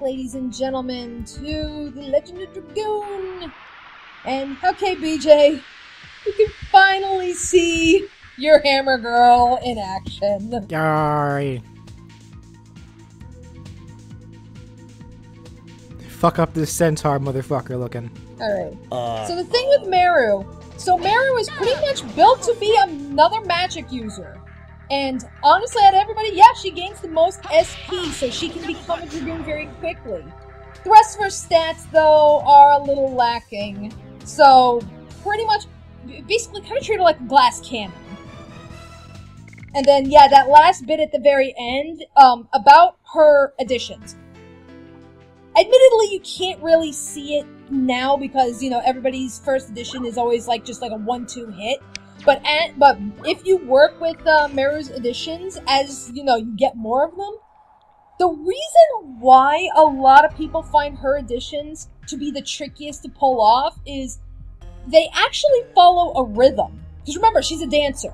ladies and gentlemen, to the Legend of Dragoon. And, okay, BJ, you can finally see your hammer girl in action. Yay. Fuck up this centaur motherfucker looking. Alright. So the thing with Meru, Meru is pretty much built to be another magic user. And honestly, out of everybody, yeah, she gains the most SP, so she can become a Dragoon very quickly. The rest of her stats, though, are a little lacking. So, pretty much, basically kind of treat her like a glass cannon. And then, yeah, that last bit at the very end, about her additions. Admittedly, you can't really see it now because, you know, everybody's first edition is always like just like a 1-2 hit. But if you work with Meru's additions, as, you know, you get more of them, the reason why a lot of people find her additions to be the trickiest to pull off is they actually follow a rhythm. Because remember, she's a dancer.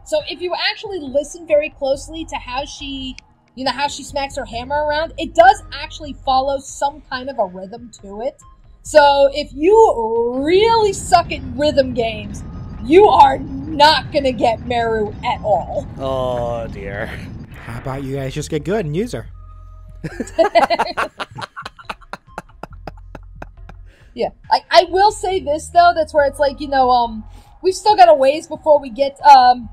So if you actually listen very closely to how she, you know, how she smacks her hammer around, it does actually follow some kind of a rhythm to it. So if you really suck at rhythm games, you are not gonna get Meru at all. Oh dear. How about you guys just get good and use her? Yeah, I will say this though. That's where it's like, you know, we've still got a ways before we get Dragoon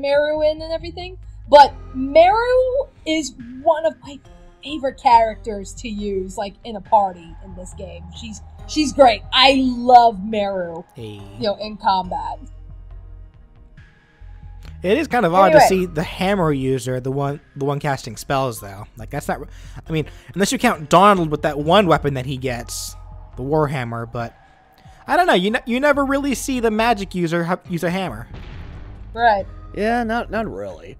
Meru in and everything. But Meru is one of my favorite characters to use, like, in a party in this game. She's great. I love Meru, you know, in combat. It is kind of odd to see the hammer user, the one casting spells, though. Like, that's not... I mean, unless you count Donald with that one weapon that he gets, the Warhammer, but... I don't know, you never really see the magic user use a hammer. Right. Yeah, not really.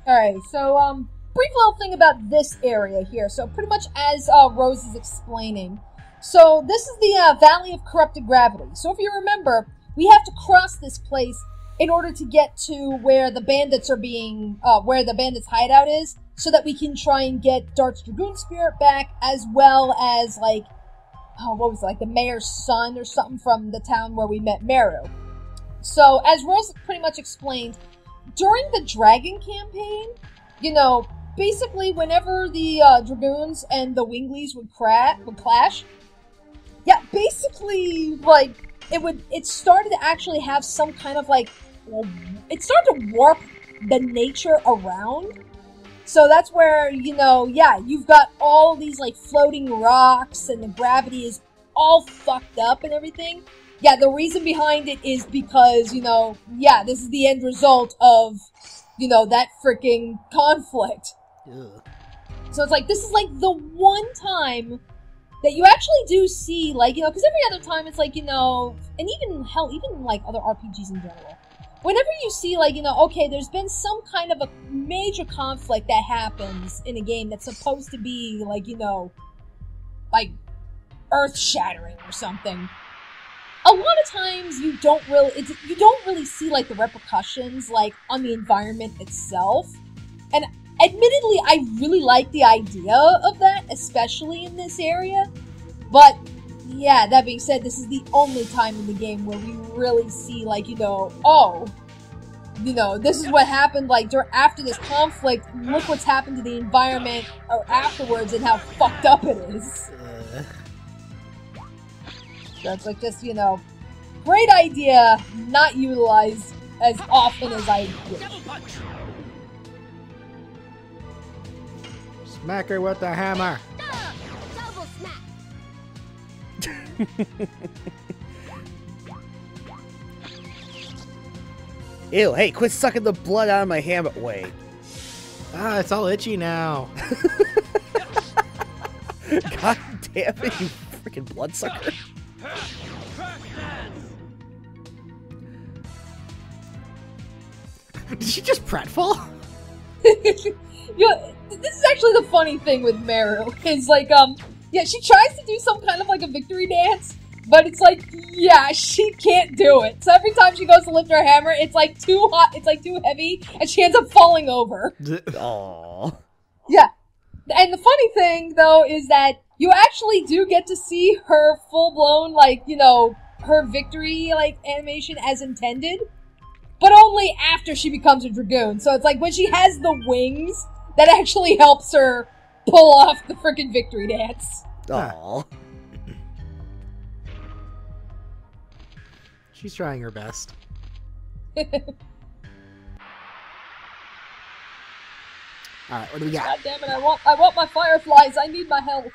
Alright, so, brief little thing about this area here. So, pretty much as Rose is explaining. So, this is the Valley of Corrupted Gravity. So, if you remember, we have to cross this place in order to get to where the bandits are being, where the bandits' hideout is, so that we can try and get Dart's Dragoon Spirit back, as well as, like, what was it, like the mayor's son or something from the town where we met Meru. So, as Rose pretty much explained, during the Dragon campaign, you know, basically whenever the Dragoons and the Winglies would clash, yeah, basically, like, it started to actually have some kind of, like, well, it started to warp the nature around. So that's where, you know, yeah, you've got all these, like, floating rocks, and the gravity is all fucked up and everything. Yeah, the reason behind it is because, you know, yeah, this is the end result of, you know, that freaking conflict. Ugh. So it's like, this is, like, the one time that you actually do see, like, you know, because every other time it's like, you know, and even, hell, even, like, other RPGs in general. Whenever you see, like, you know, okay, there's been some kind of a major conflict that happens in a game that's supposed to be, like, you know, like, earth-shattering or something. A lot of times you don't really see, like, the repercussions, like, on the environment itself. And admittedly, I really like the idea of that, especially in this area. But, yeah, that being said, this is the only time in the game where we really see, like, you know, oh, you know, this is what happened, like, after this conflict, look what's happened to the environment or afterwards and how fucked up it is. That's like just, you know, great idea, not utilized as often as I wish. Smack her with the hammer. Double smack. Ew, hey, quit sucking the blood out of my hammer. Wait. Ah, it's all itchy now. God damn it, you freaking bloodsucker. Did she just pratfall? You know, this is actually the funny thing with Meru. It's like, yeah, she tries to do some kind of like a victory dance, but it's like, yeah, she can't do it. So every time she goes to lift her hammer, it's like too hot, it's like too heavy, and she ends up falling over. Aww. Yeah. And the funny thing, though, is that you actually do get to see her full-blown, like, you know, her victory, like, animation as intended, but only after she becomes a Dragoon. So it's like when she has the wings, that actually helps her pull off the frickin' victory dance. Aww. She's trying her best. Alright, what do we got? God damn it, I want my fireflies, I need my help.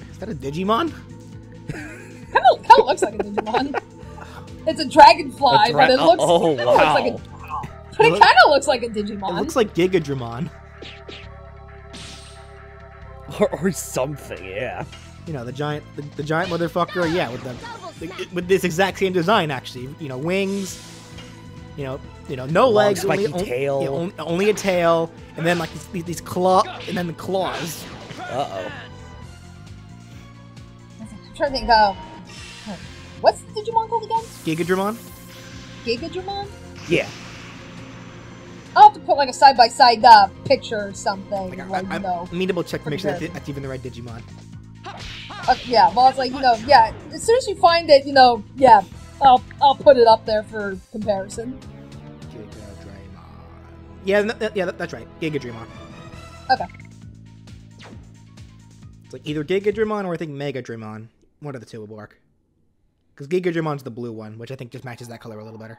Is that a Digimon? Kinda looks like a Digimon. It's a dragonfly, but it looks, wow. But it kinda looks like a Digimon. It looks like Gigadramon. Or something, yeah. You know, the giant motherfucker, yeah, with this exact same design, actually. You know, wings, you know, no Long legs, spiky tail. only a tail, and then like these claw, and then the claws. Uh-oh. I'm trying to think, what's the Digimon called again? Gigadramon? Gigadramon? Yeah. I'll have to put like a side-by-side picture or something. I need to check to make sure that's even the right Digimon. Yeah, well, it's like, you know, yeah, as soon as you find it, you know, yeah, I'll put it up there for comparison. Gigadramon. Yeah, that's right. Gigadramon. Okay. It's like either Gigadramon or I think Megadramon. One of the two will work. Because Gigadramon's the blue one, which I think just matches that color a little better.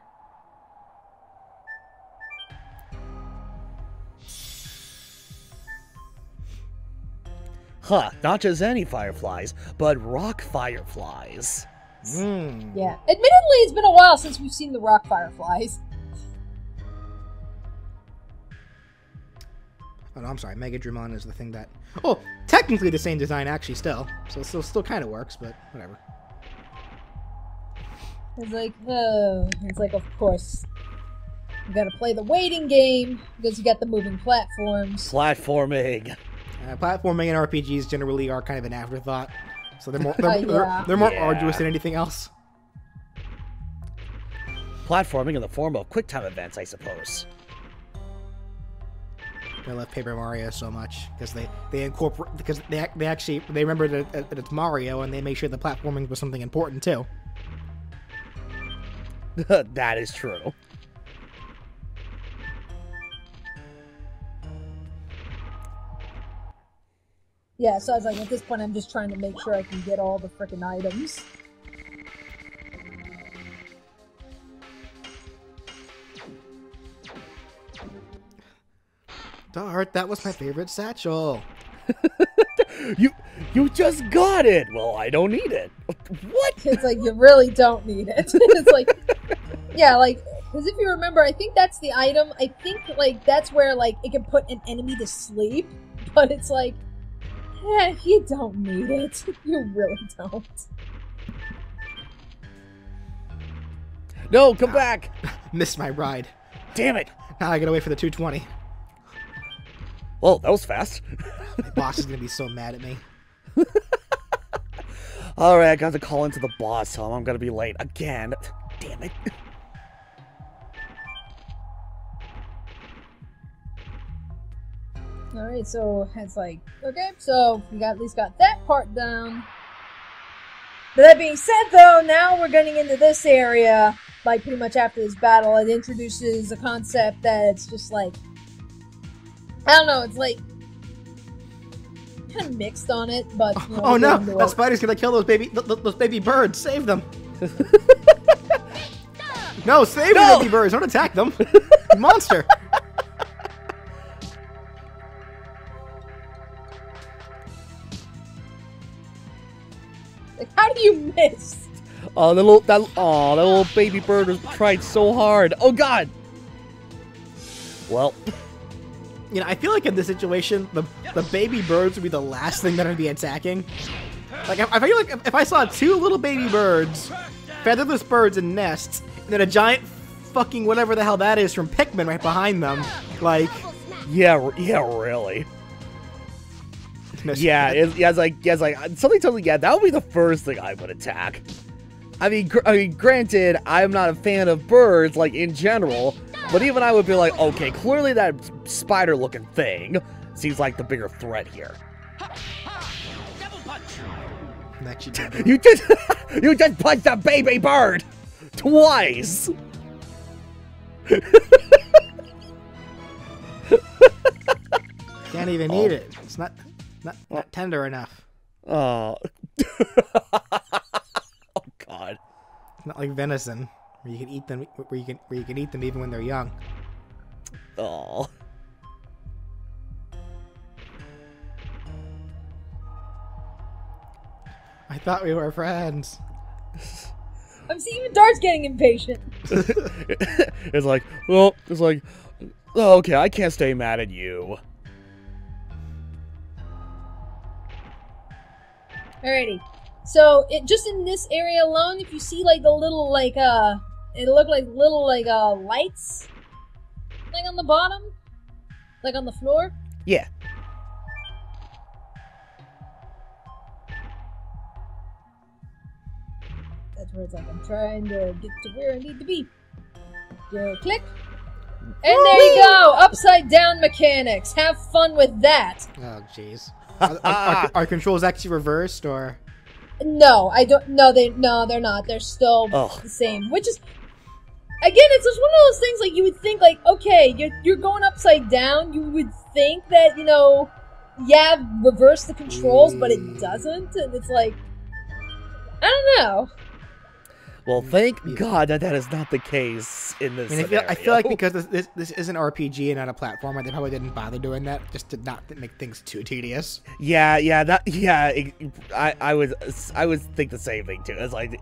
Huh, not just any fireflies, but rock fireflies. Yeah. Admittedly, it's been a while since we've seen the rock fireflies. Oh, no, I'm sorry. Megadramon is the thing that... Oh, technically the same design, actually, still. So it still kind of works, but whatever. It's like, of course, you gotta play the waiting game, because you got the moving platforms. Platforming. Platforming and RPGs generally are kind of an afterthought, so they're more arduous than anything else. Platforming in the form of QuickTime events, I suppose. I love Paper Mario so much because they incorporate, because they remember that it's Mario, and they make sure the platforming was something important too. That is true. Yeah, so I was like, at this point, I'm just trying to make sure I can get all the frickin' items. Dart, that was my favorite satchel. You just got it. Well, I don't need it. What? It's like, you really don't need it. It's like, yeah, like, because if you remember, I think that's the item. I think, like, that's where, like, it can put an enemy to sleep. But it's like, you don't need it. You really don't. No, come back. Missed my ride. Damn it. Now I gotta wait for the 220. Well, that was fast. My boss is gonna be so mad at me. Alright, I got to call into the boss, so I'm gonna be late again. Damn it. Alright, so it's like, okay, so we got at least got that part down. But that being said, though, now we're getting into this area, like, pretty much after this battle. It introduces a concept that it's just like, I don't know, it's like, kind of mixed on it, but, you know, oh no, that spider's gonna kill those baby birds. Save them. No, save the baby birds. Don't attack them. Monster. Like, how do you miss? Oh, that little baby bird was tried so hard. Oh God. Well. You know, I feel like in this situation, the baby birds would be the last thing that I'd be attacking. Like, I feel like if I saw two little baby birds, featherless birds in nests, and then a giant fucking whatever the hell that is from Pikmin right behind them, like... Yeah, really. No, it's like, something totally, yeah, that would be the first thing I would attack. I mean, granted, I'm not a fan of birds, like, in general, but even I would be like, okay, clearly that spider-looking thing seems like the bigger threat here. You just punched a baby bird! Twice! Can't even eat it. It's not tender enough. Oh. Oh God. It's not like venison, where you can eat them, where you can eat them even when they're young. Oh. I thought we were friends. I'm seeing even Dart's getting impatient. It's like, well, oh, okay, I can't stay mad at you. Alrighty. So, just in this area alone, if you see, like, the little, like, it looked like little, like, lights, like, on the bottom? Like, on the floor? Yeah. That's where it's like, I'm trying to get to where I need to be. Go click. And there you go! Upside down mechanics. Have fun with that. Oh, jeez. Are controls actually reversed, or? No, I don't. No, they're not. They're still the same. Which is, again, it's just one of those things. Like, you would think, like, okay, you're going upside down. You would think that, you know, yeah, reverse the controls, but it doesn't, and it's like, I don't know. Well, thank God that is not the case in this scenario. I feel like because this is an RPG and not a platformer, they probably didn't bother doing that just to not make things too tedious. I would think the same thing too. It's like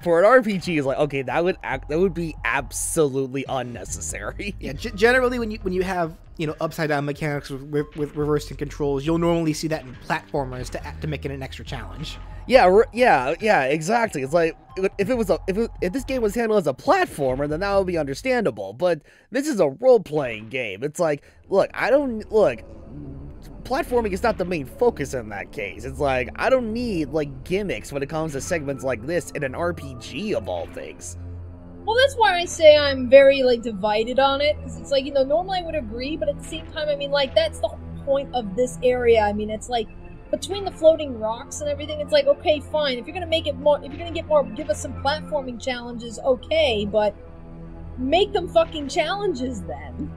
for an RPG, it's like, okay, that would be absolutely unnecessary. Yeah, generally when you have, you know, upside down mechanics with reversing controls, you'll normally see that in platformers to make it an extra challenge. Yeah, exactly. It's like, if this game was handled as a platformer, then that would be understandable. But this is a role-playing game. It's like, platforming is not the main focus in that case. It's like, I don't need, like, gimmicks when it comes to segments like this in an RPG of all things. Well, that's why I say I'm very, like, divided on it, because it's like, you know, normally I would agree, but at the same time, I mean, like, that's the whole point of this area. I mean, it's like, between the floating rocks and everything, it's like, okay, fine, if you're gonna make it more, if you're gonna get more, give us some platforming challenges, okay, but make them fucking challenges then.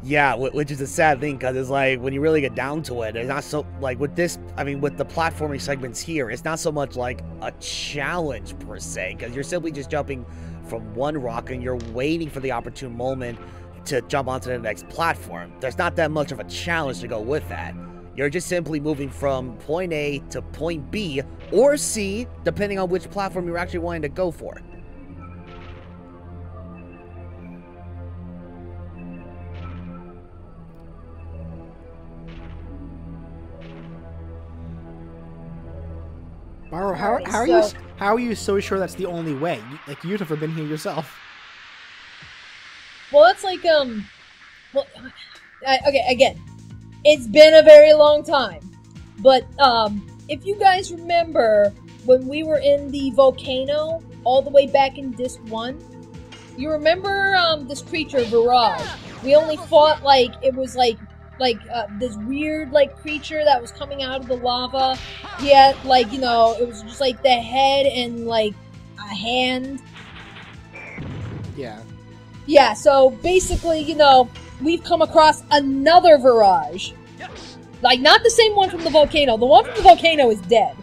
Yeah, which is a sad thing, because it's like, when you really get down to it, it's not so, like, with this, I mean, with the platforming segments here, it's not so much like a challenge per se, because you're simply just jumping from one rock and you're waiting for the opportune moment to jump onto the next platform. There's not that much of a challenge to go with that. You're just simply moving from point A to point B, or C, depending on which platform you're actually wanting to go for. Baro, how are you so sure that's the only way? Like, you've never been here yourself. Well, that's like, okay, again, it's been a very long time, but, if you guys remember when we were in the volcano all the way back in Disc 1, you remember, this creature, Virage? We only fought, like, it was, like, this weird, like, creature that was coming out of the lava. He had, like, you know, it was just, like, the head and, like, a hand. Yeah. Yeah, so, basically, you know, we've come across another Virage. Like, not the same one from the volcano. The one from the volcano is dead.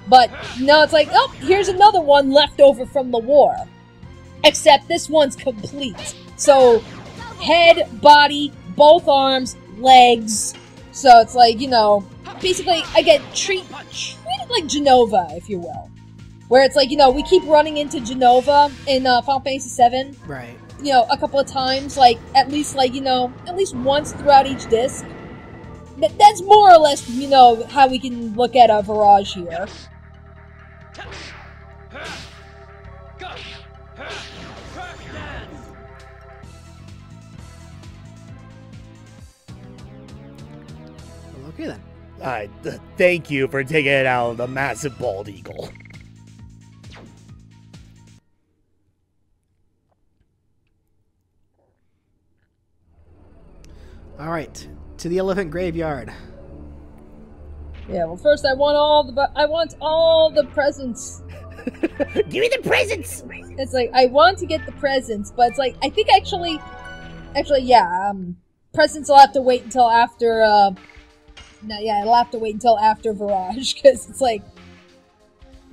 But, no, it's like, oh, here's another one left over from the war. Except this one's complete. So, head, body, both arms, legs. So it's like, you know, basically, again, treat it like Genova, if you will. Where it's like, you know, we keep running into Genova in Final Fantasy VII. Right. You know, a couple of times, like, at least once throughout each disc. That's more or less, you know, how we can look at a Virage here. Okay then. Alright, thank you for taking it out of the massive bald eagle. All right, to the elephant graveyard. Yeah, well, first I want all the presents. Give me the presents! It's like, I want to get the presents, but it's like, I think actually, yeah, presents will have to wait until after, it'll have to wait until after Virage, because it's like,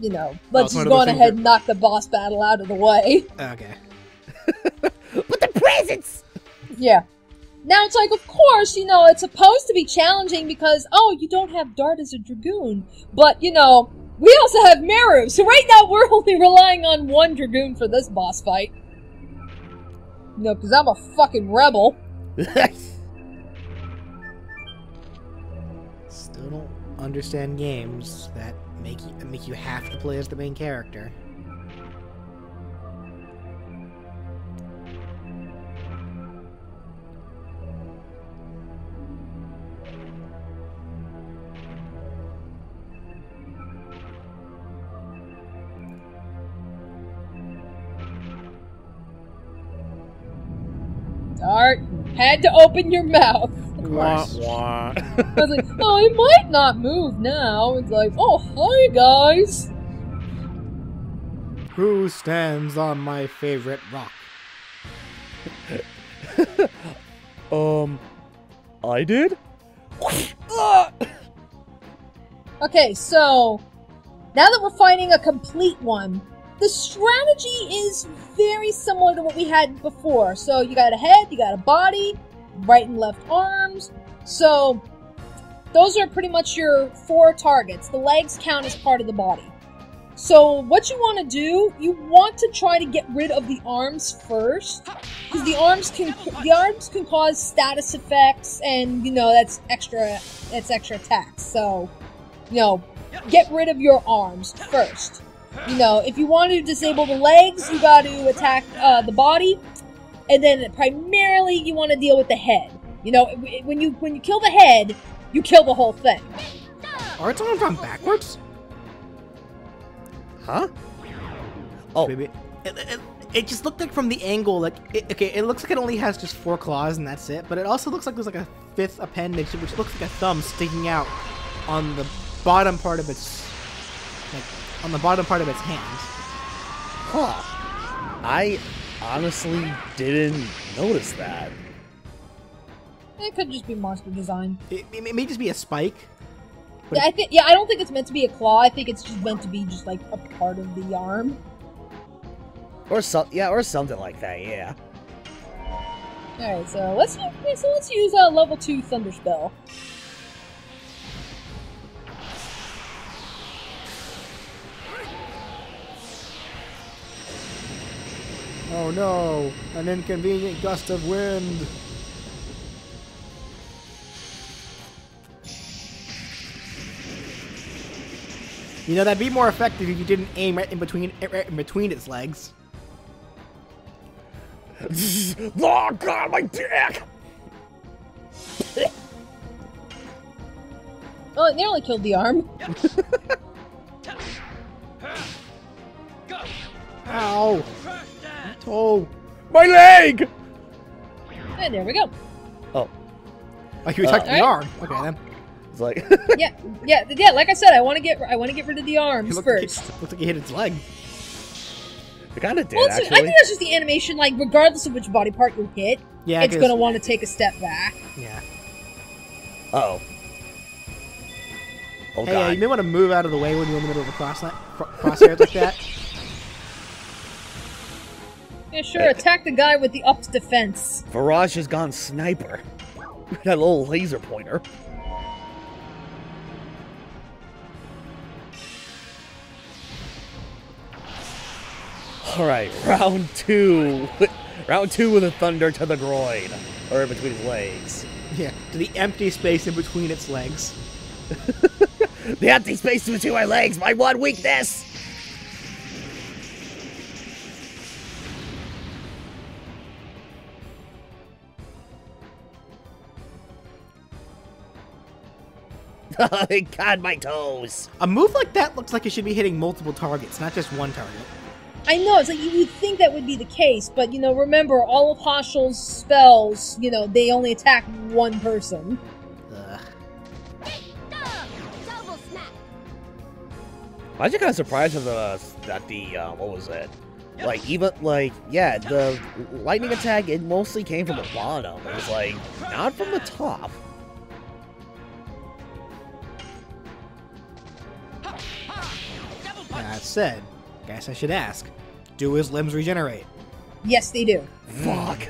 you know, let's just go on ahead and knock the boss battle out of the way. Okay. But the presents! Yeah. Now it's like, of course, you know, it's supposed to be challenging because, oh, you don't have Dart as a Dragoon, but, you know, we also have Meru, so right now we're only relying on one Dragoon for this boss fight. You know, because I'm a fucking rebel. Still don't understand games that make you have to play as the main character. Dart, you had to open your mouth. Wah, wah. I was like, oh, it might not move now. It's like, oh, hi, guys. Who stands on my favorite rock? I did? Okay, so, now that we're fighting a complete one, the strategy is very similar to what we had before. So you got a head, you got a body, right and left arms. So those are pretty much your 4 targets. The legs count as part of the body. So what you want to do, you want to try to get rid of the arms first, because the arms can cause status effects, and you know that's extra attacks. So, you know, get rid of your arms first. You know, if you want to disable the legs, you got to attack the body, and then primarily you want to deal with the head. You know, when you kill the head, you kill the whole thing. Are its arms on backwards? Huh? Oh, Maybe. It just looked like from the angle, like it looks like it only has just 4 claws and that's it. But it also looks like there's like a 5th appendage, which looks like a thumb sticking out on the bottom part of its hand. huh. I honestly didn't notice that. It could just be monster design. It may just be a spike. Yeah, I don't think it's meant to be a claw. I think it's just meant to be just like a part of the arm. Or something like that, yeah. Alright, so let's use a level 2 Thunder Spell. Oh no, an inconvenient gust of wind. You know, that'd be more effective if you didn't aim right in between its legs. Oh god, my dick! Oh, it nearly killed the arm. Ow! Oh, My leg! And there we go. Oh. like you attacked the Alright. arm. Okay then. It's like... yeah. Like I said, I want to get rid of the arms Looks first. like you hit its leg. It kind of did, Well, I actually. think that's just the animation. Like, regardless of which body part you hit, Yeah, it's gonna want to take a step back. Yeah. Uh-oh. Oh, Hey, god. you may want to move out of the way when you're in the middle of a crosshairs like that. Yeah, sure. Attack the guy with the upped defense. Virage has gone sniper. That little laser pointer. Alright, round 2. Round 2 with a thunder to the groin. Or in between his legs. Yeah, to the empty space in between its legs. The empty space between my legs, my one weakness! God, my toes. A move like that looks like it should be hitting multiple targets, not just one target. I know, it's like you would think that would be the case, but, you know, remember, all of Hashel's spells, you know, they only attack one person. I was just kind of surprised that the what was it? Like, even, like, yeah, the lightning attack, it mostly came from the bottom. It was, like, not from the top. That said, guess I should ask, do his limbs regenerate? Yes, they do. Fuck.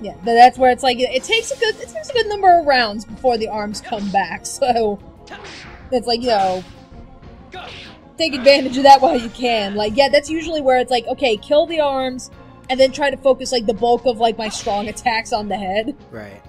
Yeah, that's where it's like, it takes a good number of rounds before the arms come back, so it's like, you know, take advantage of that while you can. Like, yeah, that's usually where it's like, okay, kill the arms, and then try to focus, like, the bulk of, like, my strong attacks on the head. Right.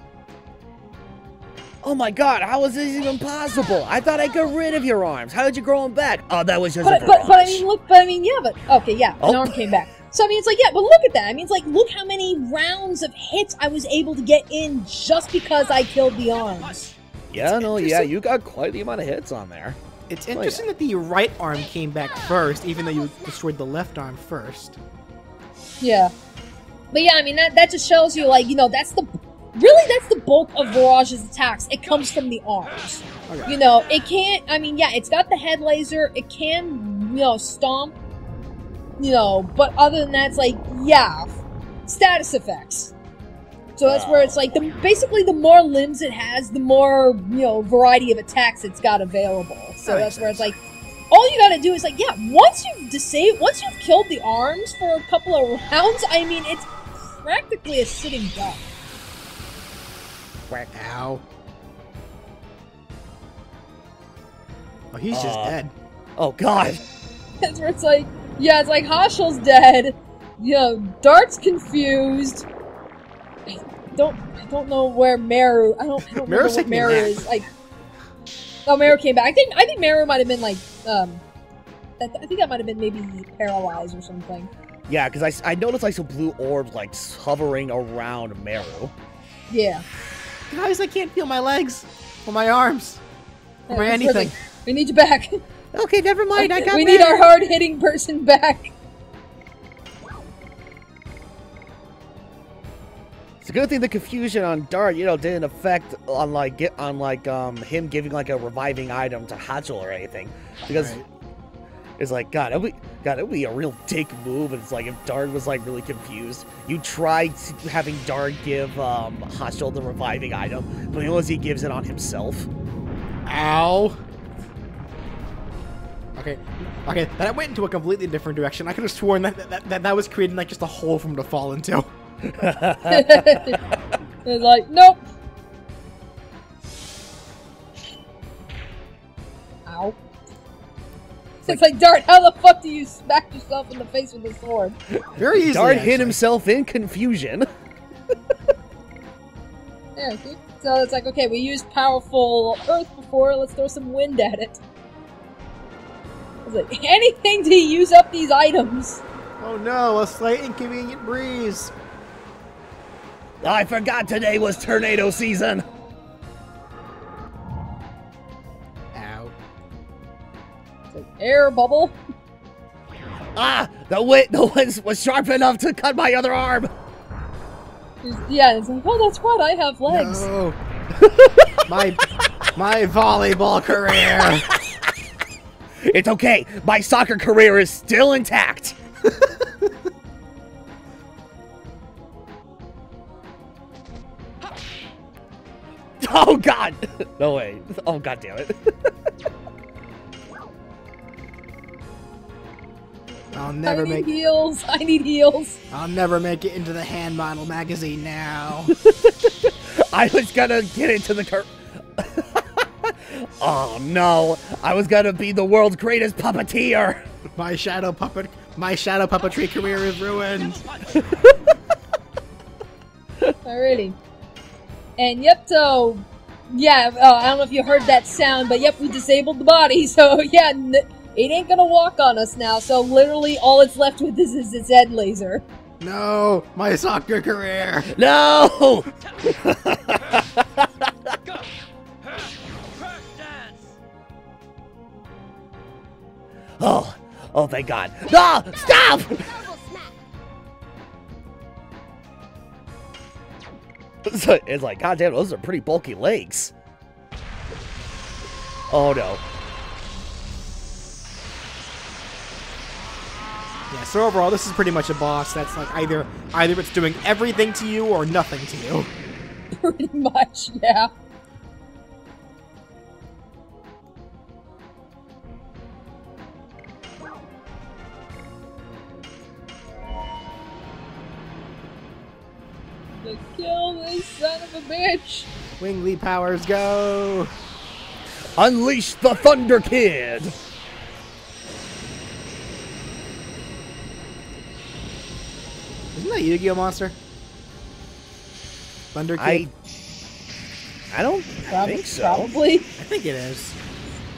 Oh my god, how is this even possible? I thought I got rid of your arms. How did you grow them back? Oh, that was just a Virage. But I mean, look, okay, yeah, an arm came back. So, I mean, it's like, yeah, but look at that. I mean, it's like, look how many rounds of hits I was able to get in just because I killed the arms. Yeah, no, yeah, you got quite the amount of hits on there. It's interesting that the right arm came back first, even though you destroyed the left arm first. Yeah. But yeah, I mean, that just shows you, like, you know, that's the bulk of Virage's attacks. It comes from the arms. Okay. You know, it can't, I mean, yeah, it's got the head laser, it can, you know, stomp, you know, but other than that, it's like, yeah, status effects. So that's where it's like, basically the more limbs it has, the more, you know, variety of attacks it's got available. So that's where it's like, all you gotta do is like, yeah, once you've killed the arms for a couple of rounds, I mean, it's practically a sitting duck. Ow. Oh, he's just dead. Oh, God. That's where it's like, yeah, it's like Hashel's dead. You know, Dart's confused. I don't know where Meru. I don't know where Meru is. Like, oh, Meru came back. I think Meru might have been like, I think that might have been maybe paralyzed or something. Yeah, because I noticed like some blue orbs like hovering around Meru. Yeah. Guys, I can't feel my legs or my arms or anything. We need you back. Okay, never mind. I got. We need our hard-hitting person back. It's a good thing the confusion on Dart, you know, didn't affect on him giving like a reviving item to Hachel or anything, because it's like God, it would be a real dick move. And it's like if Dart was like really confused, you tried having Dart give Hachel the reviving item, but he gives it on himself. Ow. Okay, that went into a completely different direction. I could have sworn that was creating like just a hole for him to fall into. It's like, nope. Ow. It's like, Dart, how the fuck do you smack yourself in the face with a sword? Very easy. Dart hit himself in confusion. Yeah, see? So it's like, okay, we used powerful earth before, let's throw some wind at it. It's like, anything to use up these items. Oh no, a slight inconvenient breeze. I forgot today was tornado season. Ow. It's like, air bubble. Ah, the wind was sharp enough to cut my other arm. Yeah, it's like, oh, that's what, I have legs. No. my volleyball career. It's okay. My soccer career is still intact. Oh, God. No way. Oh, God damn it. I'll never make heals. I need heals. I'll never make it into the hand model magazine now. I was gonna get into the Oh no! I was gonna be the world's greatest puppeteer. My shadow puppetry career is ruined. Alrighty. And yep, so yeah, I don't know if you heard that sound, but yep, we disabled the body. So yeah, it ain't gonna walk on us now. So literally, all it's left with is its head laser. No, my soccer career. No. Oh, thank God. No! Stop! It's like, God damn, those are pretty bulky legs. Oh, no. Yeah, so overall, this is pretty much a boss that's like either it's doing everything to you or nothing to you. Pretty much, yeah. To kill this son of a bitch. Wingly powers go. Unleash the Thunder Kid. Isn't that a Yu-Gi-Oh monster? Thunder Kid? I don't think so. Probably. I think it is.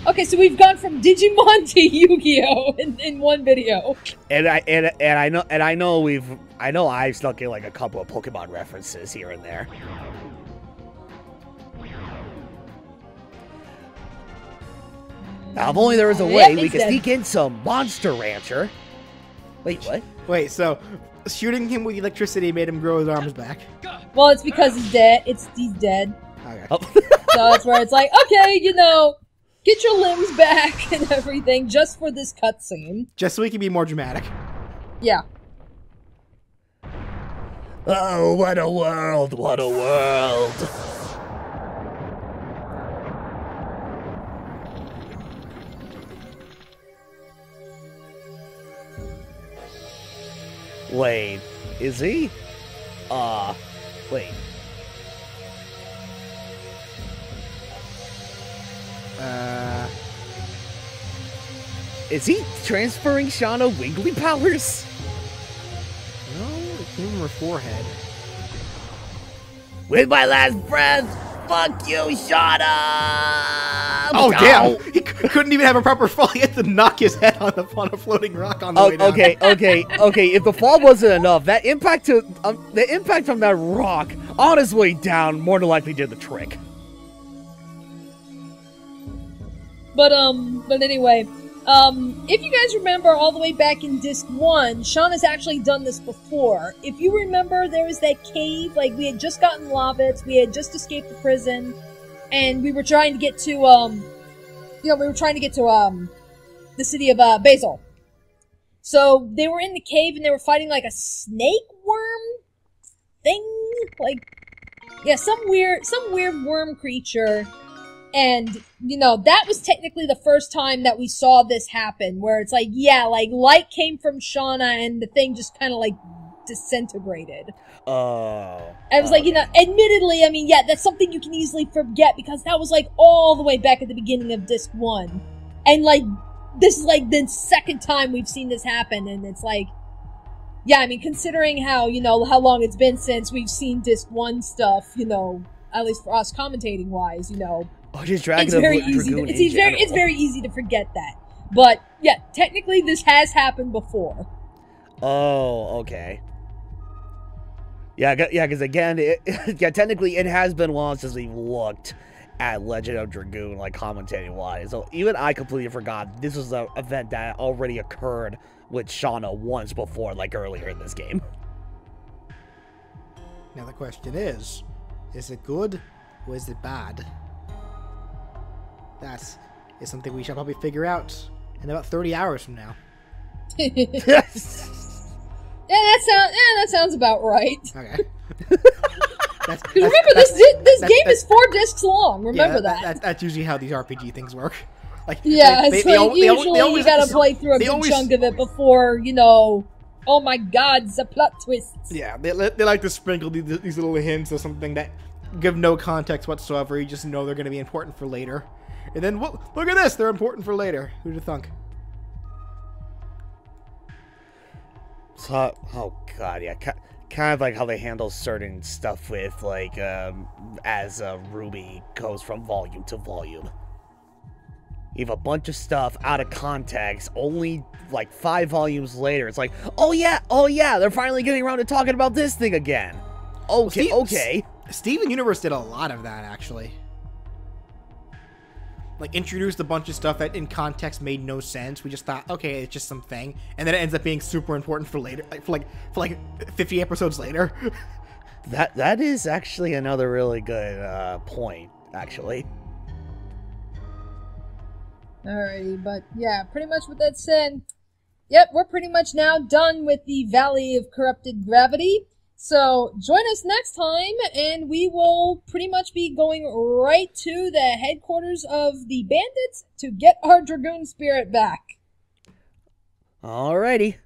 Okay, so we've gone from Digimon to Yu-Gi-Oh in one video. And I know I've snuck in like a couple of Pokemon references here and there. Now, if only there was a way we could sneak in some Monster Rancher. Wait, what? Wait, so shooting him with electricity made him grow his arms back? Well, it's because he's dead. He's dead. Okay. Oh. So that's where it's like, okay, you know, get your limbs back and everything just for this cutscene. Just so he can be more dramatic. Yeah. Oh, what a world! What a world! Wait, is he? Wait. Is he transferring Shauna Wiggly powers? No, it came from her forehead. With my last breath, fuck you, Shauna! Oh, damn! He couldn't even have a proper fall. He had to knock his head on a floating rock on the way down. Okay. If the fall wasn't enough, that impact the impact from that rock on his way down more than likely did the trick. But anyway, if you guys remember all the way back in Disc 1, Shauna's actually done this before. If you remember, there was that cave, like, we had just gotten Lavitz, we had just escaped the prison, and we were trying to get to, the city of, Basil. So, they were in the cave, and they were fighting, like, a snake worm thing? Like, yeah, some weird worm creature. And, you know, that was technically the first time that we saw this happen, where it's like, yeah, like, light came from Shauna and the thing just kind of, like, disintegrated. Oh. I was like, you know, admittedly, I mean, yeah, that's something you can easily forget, because that was, like, all the way back at the beginning of Disc 1. And, like, this is, like, the second time we've seen this happen, and it's like, yeah, I mean, considering how, you know, how long it's been since we've seen Disc 1 stuff, you know, at least for us commentating-wise, you know, oh, just Dragon it's very easy. It's very easy to forget that. But yeah, technically this has happened before. Oh, okay. Yeah, because again, technically it has been long since we've looked at Legend of Dragoon, like commentating wise. So even I completely forgot this was an event that already occurred with Shauna once before, like earlier in this game. Now the question is it good or is it bad? That is something we shall probably figure out in about 30 hours from now. that sounds about right. Okay. Remember, this game is 4 discs long. Remember that. That's usually how these RPG things work. Like, yeah, usually you gotta play through a good chunk of it before, you know, oh my god, the plot twists. Yeah, they like to sprinkle these little hints of something that give no context whatsoever. You just know they're going to be important for later. And then, look at this! They're important for later. Who'd have thunk? So, oh god, yeah. Kind of like how they handle certain stuff with, like, as Ruby goes from volume to volume. You have a bunch of stuff out of context, only, like, 5 volumes later. It's like, oh yeah, they're finally getting around to talking about this thing again. Okay, okay. Steven Universe did a lot of that, actually. like introduced a bunch of stuff that in context made no sense. We just thought, okay, it's just something, and then it ends up being super important for later, for 50 episodes later. That is actually another really good point, actually. Alrighty, but yeah, pretty much with that said, yep, we're pretty much now done with the Valley of Corrupted Gravity. So join us next time, and we will pretty much be going right to the headquarters of the bandits to get our Dragoon spirit back. Alrighty.